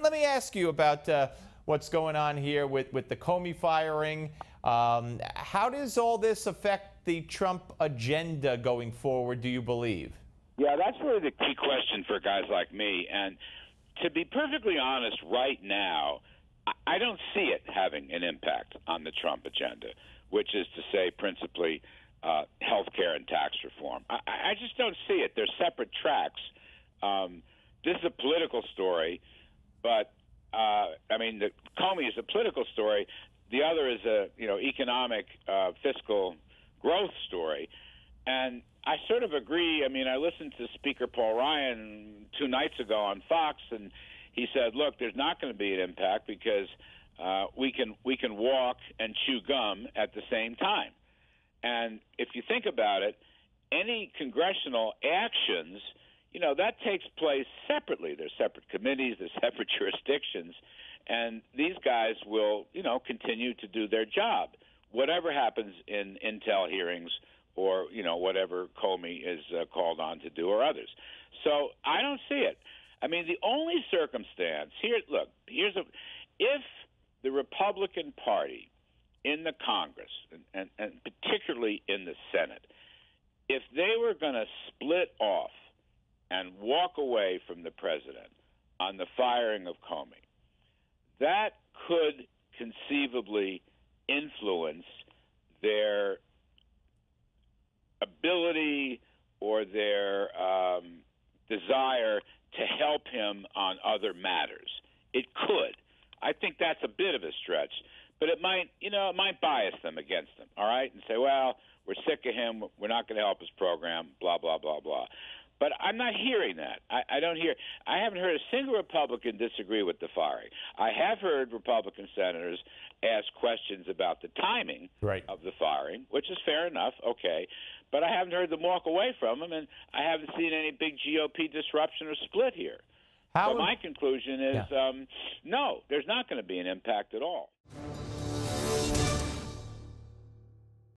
Let me ask you about what's going on here with the Comey firing. How does all this affect the Trump agenda going forward, do you believe? Yeah, that's really the key question for guys like me. And to be perfectly honest, right now, I don't see it having an impact on the Trump agenda, which is to say principally health care and tax reform. I just don't see it. They're separate tracks. This is a political story, but I mean, the Comey is a political story. The other is a economic fiscal growth story, and I sort of agree. I mean, I listened to Speaker Paul Ryan 2 nights ago on Fox, and he said, "Look, there's not going to be an impact because we can walk and chew gum at the same time." And if you think about it, any congressional actions, that takes place separately. There's separate committees, there's separate jurisdictions, and these guys will, continue to do their job, whatever happens in intel hearings or, whatever Comey is called on to do or others. So I don't see it. I mean, the only circumstance here, look, if the Republican Party in the Congress and particularly in the Senate, if they were going to split off and walk away from the president on the firing of Comey, that could conceivably influence their ability or their desire to help him on other matters. It could. I think that's a bit of a stretch, but it might bias them against him, all right, and say, well, we're sick of him, we're not going to help his program, blah, blah, blah, blah. But I'm not hearing that. I haven't heard a single Republican disagree with the firing. I have heard Republican senators ask questions about the timing of the firing, which is fair enough, okay. But I haven't heard them walk away from him, and I haven't seen any big GOP disruption or split here. So my conclusion is, no, there's not going to be an impact at all.